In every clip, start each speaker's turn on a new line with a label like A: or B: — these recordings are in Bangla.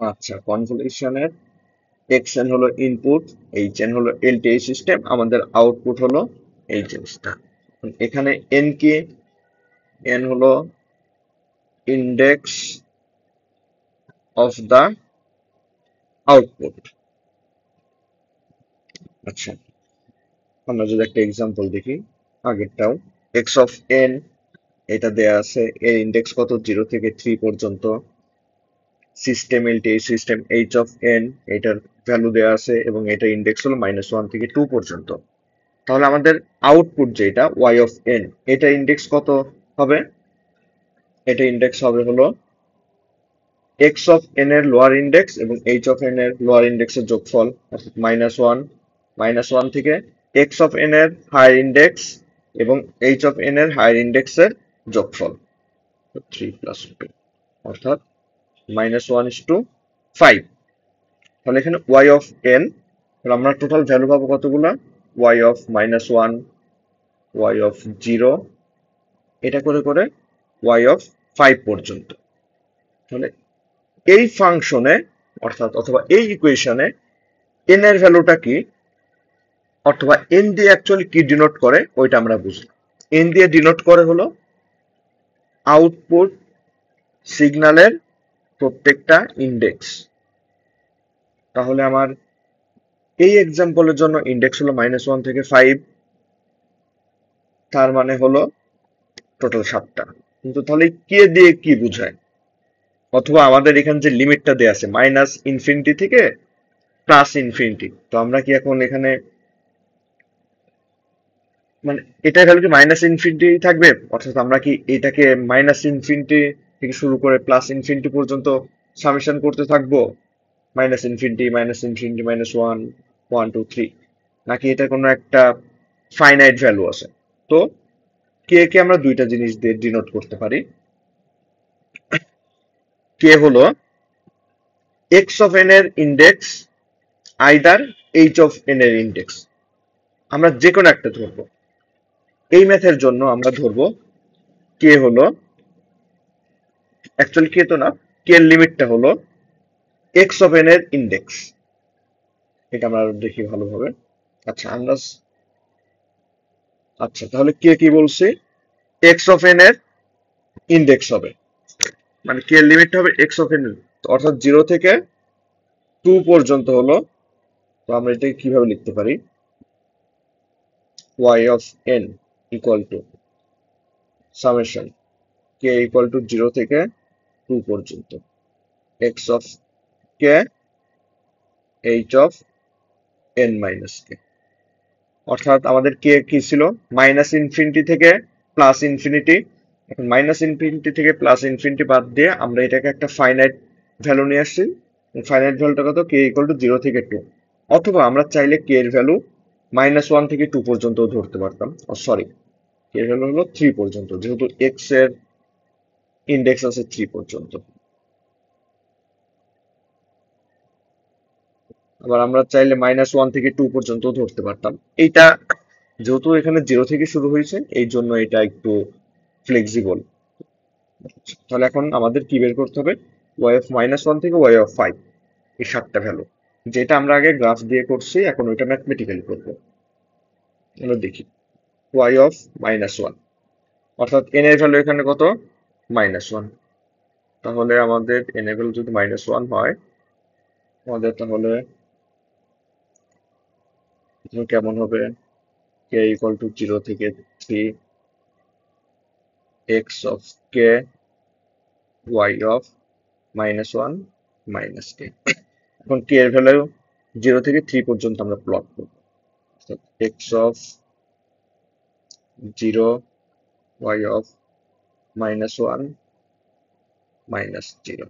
A: আচ্ছা, কনভলিউশনের এক্স এন হলো ইনপুট, এইচ এন হলো এলটিআই সিস্টেম, আমাদের আউটপুট হলো এই জিনিসটা। এখানে এন কি? এন হলো ইন্ডেক্স অফ দা আউটপুট। আচ্ছা, আমরা যদি একটা এক্সাম্পল দেখি আগেরটাও, এক্স অফ এন এটা দেয়া আছে, এর ইন্ডেক্স কত, 0 থেকে 3 পর্যন্ত। System LTI system H of N, এটার ভ্যালু দেয়া আছে এবং এটার ইন্ডেক্স হলো -1 থেকে 2 পর্যন্ত। তাহলে আমাদের আউটপুট যেটা ওয়াই অফ এন, এটা ইন্ডেক্স কত হবে? এটা ইন্ডেক্স হবে হলো এক্স অফ এন এর লোয়ার ইন্ডেক্স এবং এইচ অফ এন এর লোয়ার ইন্ডেক্সের যোগফল, অর্থাৎ -1 থেকে এক্স অফ এন এর হায়ার ইন্ডেক্স এবং এইচ অফ এন এর হায়ার ইন্ডেক্সের যোগফল, 3 + 2, অর্থাৎ -1:5। তাহলে এখানে ওয়াই অফ এন, আমরা টোটাল ভ্যালু পাবো কতগুলা, ওয়াই অফ -1, ওয়াই অফ 0, এটা করে করে ওয়াই অফ 5 পর্যন্ত। তাহলে এই ফাংশনে অর্থাৎ অথবা এই ইকুয়েশনে এন এর ভ্যালুটা কি, অথবা এন দিয়ে অ্যাকচুয়ালি কি ডিনোট করে ওইটা আমরা বুঝলাম। এন দিয়ে ডিনোট করে হলো আউটপুট সিগন্যালের প্রত্যেকটা ইন্ডেক্স। তাহলে আমার এই এক্সাম্পলের জন্য ইন্ডেক্স হলো -1 থেকে 5, তার মানে হলো টোটাল 7টা। কিন্তু তাহলে কে দিয়ে কি বোঝায়? অথবা আমাদের এখানে যে লিমিটটা দেয়া আছে -ইনফিনিটি থেকে +ইনফিনিটি, তো আমরা কি এখন এখানে মানে এটার ভ্যালু কি -ইনফিনিটি থাকবে? অর্থাৎ আমরা কি এটাকে -ইনফিনিটি থেকে শুরু করে +ইনফিনিটি পর্যন্ত সামেশন করতে থাকবো? -ইনফিনিটি, -ইনফিনিটি, -1, 1, 2, 3, নাকি এটা কোনো একটা ফাইনাইট ভ্যালু আছে? তো কে কে আমরা দুইটা জিনিস দিয়ে ডিনোট করতে পারি। কে হলো এক্স অফ এন এর index, either H of N এর ইন্ডেক্স। আমরা যে কোনো একটা ধরবো। এই ম্যাথের জন্য আমরা ধরবো কে হলো, অ্যাকচুয়ালি কে তো না, কে এর লিমিটটা হলো এক্স অফ এন এর ইন্ডেক্স। এটা আমরা আরো দেখি ভালোভাবে। আচ্ছা আমরা, আচ্ছা তাহলে কে কি বলছি, এক্স অফ এন এর ইন্ডেক্স হবে, মানে কে এর লিমিটটা হবে এক্স অফ এন এর, অর্থাৎ 0 থেকে 2 পর্যন্ত হলো। তো আমরা এটাকে কিভাবে লিখতে পারি, y of n equal to summation k equal to 0 থেকে 2 পর্যন্ত x of k h of n minus k. অর্থাৎ আমাদের কে কি ছিল, -ইনফিনিটি থেকে +ইনফিনিটি। এখন -ইনফিনিটি থেকে +ইনফিনিটি বাদ দিয়ে আমরা এটাকে একটা ফাইনাইট ভ্যালু নিয়ে আসছি। ফাইনাইট ভ্যালুটা কত, কে ইকুয়াল টু 0 থেকে 2। অথবা আমরা চাইলে কে এর ভ্যালু -1 থেকে 2 পর্যন্ত ধরতে পারতাম। সরি, কে এর ভ্যালু হলো 3 পর্যন্ত, যেহেতু এক্স এর ইন্ডেক্স আছে 3 পর্যন্ত। আবার আমরা চাইলে -1 থেকে 2 পর্যন্ত ধরতে পারতাম। এইটা যেহেতু এখানে 0 থেকে শুরু হয়েছে, এই জন্য এটা একটু ফ্লেক্সিবল। তাহলে এখন আমাদের কি বের করতে হবে, ওয়াই অফ -1 থেকে ওয়াই অফ 5, এই 7টা ভ্যালু, যেটা আমরা আগে গ্রাফ দিয়ে করছি, এখন ওইটা ম্যাথমেটিক্যালি করবো। আমরা দেখি ওয়াই অফ -1, অর্থাৎ এন এর ভ্যালু এখানে কত, -1। তাহলে আমাদের এন এর ভ্যালু যদি -1 হয়, আমাদের তাহলে কেমন হবে, কে ইকুয়াল টু 0 থেকে 3, x of k, y of -1 minus k. এখন কে এর ভ্যালু 0 থেকে 3 পর্যন্ত আমরা প্লট করবো, x of 0, y of -1 -0,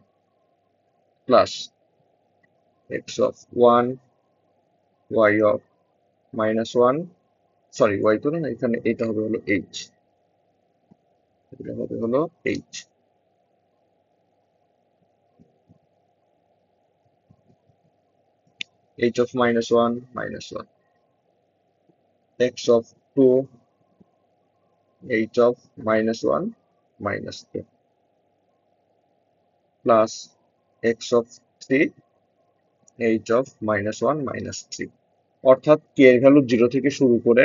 A: plus x of 1, y of -1, sorry y তো না, এখানে এটা হবে হলো এইচ, এটা হবে হলো H, H of -1, x of 2, H of -1, -2, plus x of 3 h of -1 -3, অর্থাৎ k এর ভ্যালু 0 থেকে শুরু করে,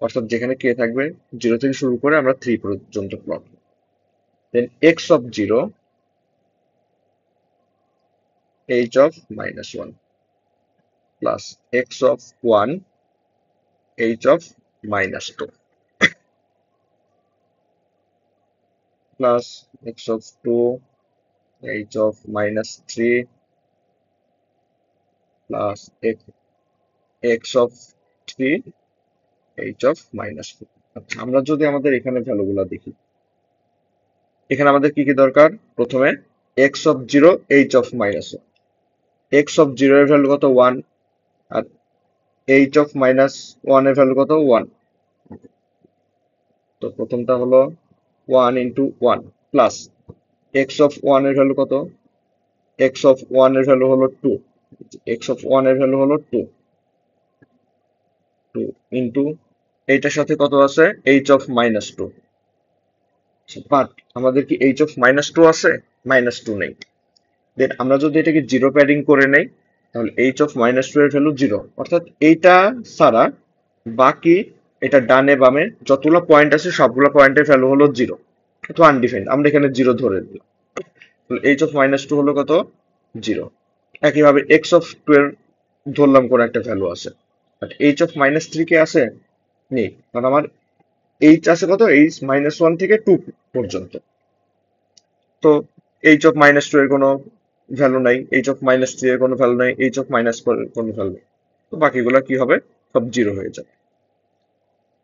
A: অর্থাৎ যেখানে k থাকবে 0 থেকে শুরু করে আমরা 3 পর্যন্ত plot. Then x of 0 h of -1 plus x of 1 h of -2 plus x of 2 h of -3 plus x of 3 h of -4। আচ্ছা, আমরা যদি আমাদের এখানে ভ্যালুগুলো দেখি, এখানে আমাদের কি কি দরকার? প্রথমে x of 0 h of -1, x of 0 এর ভ্যালু কত? 1, আর h of -1 এর ভ্যালু কত? 1। তো প্রথমটা হলো 1 into 1 প্লাস x of 1 এর ভ্যালু কত? x of 1 এর ভ্যালু হলো 2, x of 1 এর ভ্যালু হলো 2, 2 into এইটার সাথে কত আছে? h of -2, বাট আমাদের কি h of -2 আছে? -2 নেই। দেন আমরা যদি এটাকে জিরো প্যাডিং করে নেই, তাহলে h of -2 এর ভ্যালু 0, অর্থাৎ এইটা ছাড়া বাকি এটা ডানে বামে যতগুলো পয়েন্ট আছে সবগুলো পয়েন্টের ভ্যালু হলো 0, তো আনডিফাইন্ড, আমরা এখানে 0 ধরে দিলাম। তাহলে h of -2 হলো কত? 0। একইভাবে x of 2 এর ধরলাম কোন একটা ভ্যালু আছে, বাট h of -3 কে আছে? নেই, কারণ আমার h আছে কত? h -1 থেকে 2 পর্যন্ত। তো h of -2 এর কোনো ভ্যালু নাই, h of -3 এর কোনো ভ্যালু নাই, h of -4 এর কোনো ভ্যালু নেই। তো বাকিগুলা কি হবে? সব 0 হয়ে যাবে।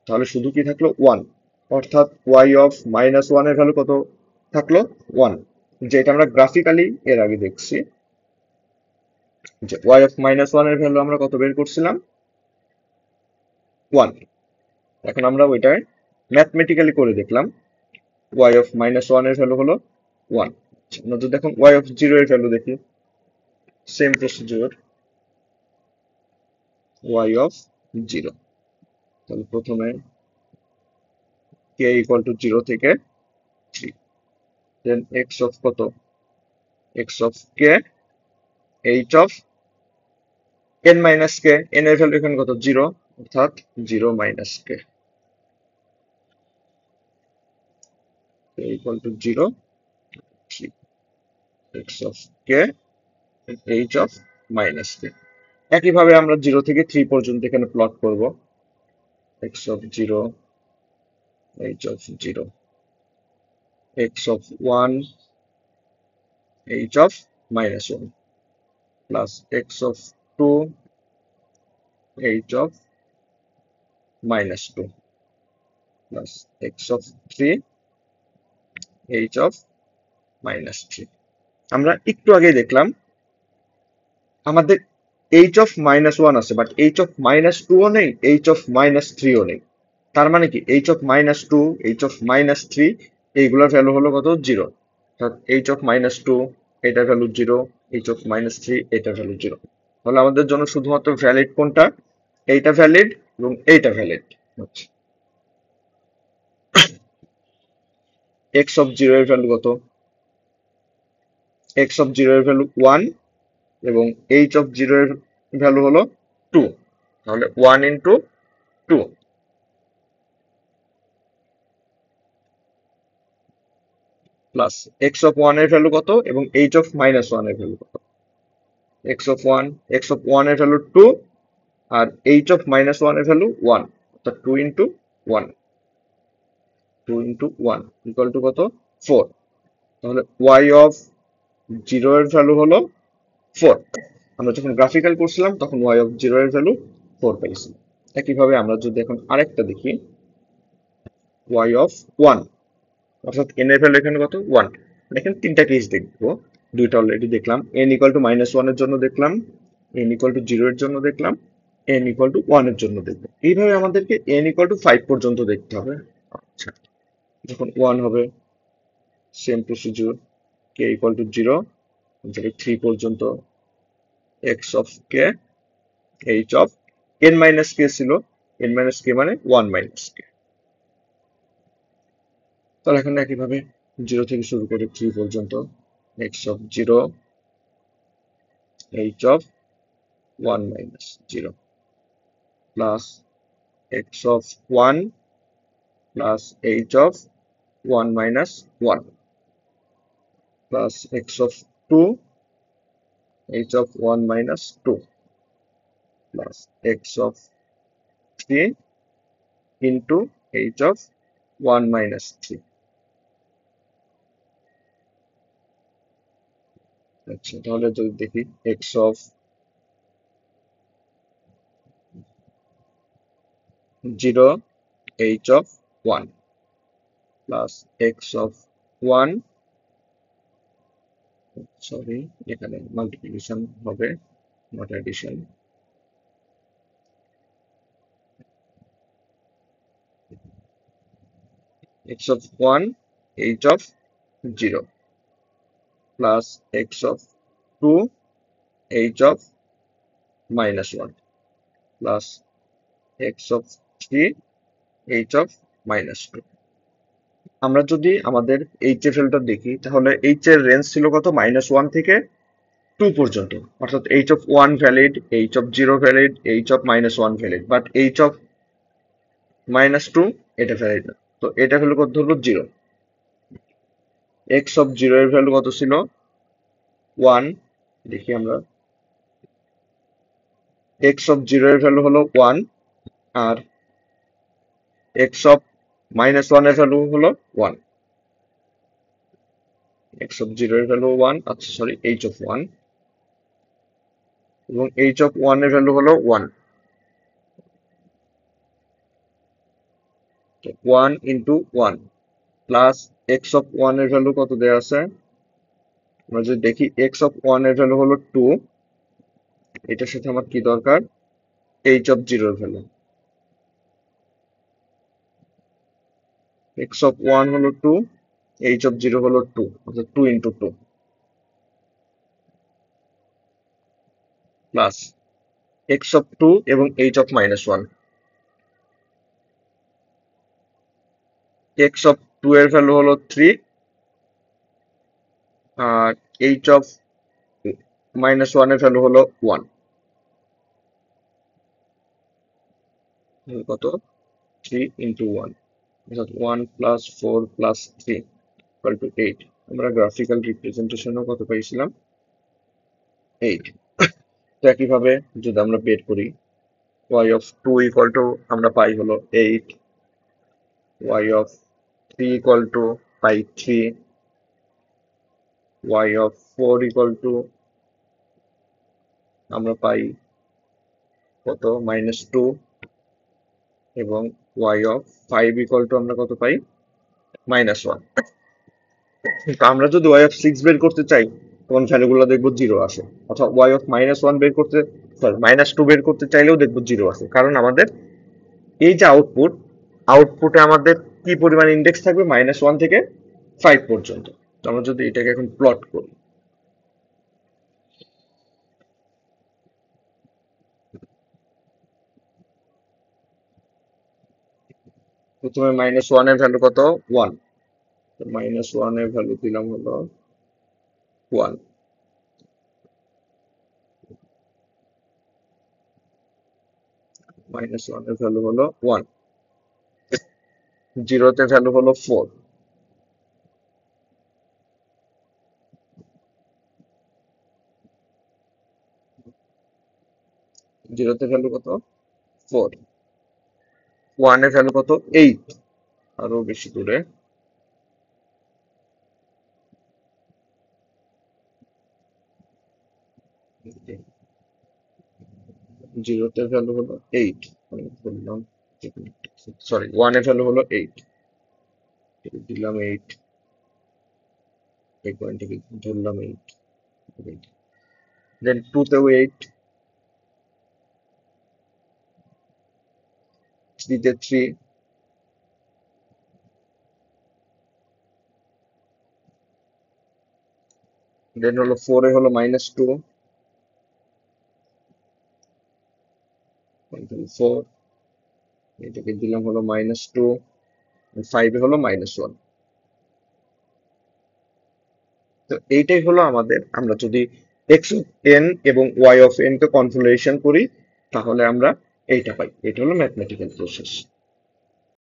A: তাহলে শুধু কি থাকলো? 1, অর্থাৎ y of -1 এর ভ্যালু কত থাকলো? 1, যেটা আমরা গ্রাফিক্যালি এর আগে দেখছি যে y of -1 এর ভ্যালু আমরা কত বের করছিলাম? 1। এখন আমরা ওইটায় ম্যাথমেটিক্যালি করে দেখলাম, y of -1 এর ভ্যালু হলো 1। আমরা যদি এখন y of 0 এর ভ্যালু দেখি, সেম প্রসিডিউর, y of 0, তাহলে প্রথমে k equal to 0 থেকে 3, দেন x of কত? x of k h of n minus k, n এর ভ্যালু এখানে কত? 0, অর্থাৎ 0 minus k equal to 0, 3, x of k h of minus k। একইভাবে আমরা 0 থেকে 3 পর্যন্ত এখানে প্লট করব, x of 0 h of 0, x of 1 h of -1 plus x of 2 h of -2 plus x of 3 h of -3। আমরা একটু আগে দেখলাম আমাদের h of -1 আছে, বাট h of -2 ও নেই, h of -3 ও নেই। তার মানে কি h of -2, h of -3 এইগুলোর ভ্যালু হলো কত? 0, অর্থাৎ h of -2 এটার ভ্যালু 0, h of -3 এটার ভ্যালু 0। তাহলে আমাদের জন্য শুধুমাত্র ভ্যালিড কোনটা? এইটা ভ্যালিড এবং এইটা ভ্যালিড। আচ্ছা, x of 0 এর ভ্যালু কত? x of 0 এর ভ্যালু 1 এবং h of 0 এর ভ্যালু হলো 2, তাহলে 1 into 2 প্লাস x of 1 এর ভ্যালু কত এবং h of -1 এর ভ্যালু কত? x of 1, x of 1 এর ভ্যালু 2 আর h of -1 এর ভ্যালু 1, অর্থাৎ 2 into 1, 2 into 1 equal to কত? 4। তাহলে y of 0 এর ভ্যালু হলো 4। আমরা যখন গ্রাফিক্যাল করছিলাম তখন y of 0 এর ভ্যালু 4 পাইছি। একইভাবে আমরা যদি এখন আরেকটা দেখি, y of 1, অর্থাৎ n এর ভ্যালু এখানে কত? 1। এখানে তিনটা কেস দেখবো, দুইটা অলরেডি দেখলাম, n equal to -1 এর জন্য দেখলাম, n equal to 0 এর জন্য দেখলাম, n equal to 1 এর জন্য দেখবো। এইভাবে আমাদেরকে n equal to 5 পর্যন্ত দেখতে হবে। আচ্ছা, যখন 1 হবে same procedure, k equal to 0 থেকে 3 পর্যন্ত, x of k h of n minus k ছিল, n minus k মানে 1 minus k। তাহলে এখন একইভাবে 0 থেকে শুরু করে 3 পর্যন্ত, x of 0 h of 1 minus 0 plus x of 1 plus h of 1 minus 1 plus x of 2 h of 1 minus 2 plus x of 3 into h of 1 minus 3. আচ্ছা, তাহলে যদি দেখি x of 0 h of 1 plus x of 1, sorry এখানে মাল্টিপ্লিকেশন হবে, not addition, x of 1 h of 0 plus x of 2 h of minus 1 plus x of 3 h of minus 2. আমরা যদি আমাদের এইচ এর ভ্যালুটা দেখি, তাহলে এইচ এর রেঞ্জ ছিল কত? -1 থেকে 2 পর্যন্ত, অর্থাৎ H of 1 valid, H of 0 valid, H of -1 valid, but H of -2 এটা ভ্যালিড না। তো এটা ভ্যালু কত ধরবো? 0। এক্স অফ 0 এর ভ্যালু কত ছিল? 1। দেখি আমরা, এক্স অফ 0 এর ভ্যালু হলো 1, আর এক্স অফ -1 এর ভ্যালু হলো 1। এক্স অফ 0 এর ভ্যালু 1, আচ্ছা সরি, এইচ অফ 1, এবং এইচ অফ 1 এর ভ্যালু হলো 1। তো 1 ইন্টু 1 প্লাস এক্স অফ 1 এর ভ্যালু কত দেওয়া আছে? আমরা যদি দেখি এক্স অফ 1 এর ভ্যালু হলো 2, এটার সাথে আমার কি দরকার? এইচ অফ 0 এর ভ্যালু। এক্স অফ 1 হলো 2, এইচ অফ 0 হলো 2, অর্থাৎ 2 ইন্টু 2 প্লাস এক্স অফ 2 এবং এইচ অফ -1। এক্স অফ 2 এর ভ্যালু হলো 3, আর এইচ অফ -1 এর ভ্যালু হলো 1। কত? 3 ইন্টু 1, অর্থাৎ 1 প্লাস 4 প্লাস 3 ইকুয়াল টু 8। আমরা গ্রাফিক্যাল রিপ্রেজেন্টেশনও কত পাইছিলাম? 8। তো একইভাবে যদি আমরা বের করি, y of 2 ইকুয়াল টু আমরা পাই হলো 8, y of 3 equal to pi 3, y of 4 equal to আমরা পাই কত? -2, এবং y of 5 ইকুয়াল টু আমরা কত পাই? -1। তো আমরা যদি y of 6 বের করতে চাই, তখন ভ্যালুগুলো দেখবো 0 আসে, অথবা y of -1 বের করতে, সরি -2 বের করতে চাইলেও দেখবো 0 আসে, কারণ আমাদের এই যে আউটপুটে আমাদের কি পরিমাণ ইন্ডেক্স থাকবে? -1 থেকে 5 পর্যন্ত। তো আমরা যদি এটাকে এখন প্লট করি, প্রথমে -1 এর ভ্যালু কত? 1। -1 এর ভ্যালু দিলাম হলো 1, -1 এর ভ্যালু হলো 1, 0 তে ভ্যালু হলো 4, 0 তে ভ্যালু কত? 4, 1 এর ভ্যালু কত? 8, আরো বেশি দূরে, 0 তে ভ্যালু হলো 8, আমি বললাম, সরি 1 এর ভ্যালু হলো 8, দিলাম 8, এই পয়েন্টটাকে ধরলাম 8, দেন 2 তেও 8, 3 তে 3, দেন হলো 4 এ হলো -2, 4, এটাকে দিলাম হলো -2, 5 এ হলো -1। তো এইটাই হলো আমাদের, আমরা যদি এক্স অফ এন এবং ওয়াই অফ এন কে কনভলিউশন করি, তাহলে আমরা এইটা পাই। এটা হলো ম্যাথমেটিক্যাল প্রসেস।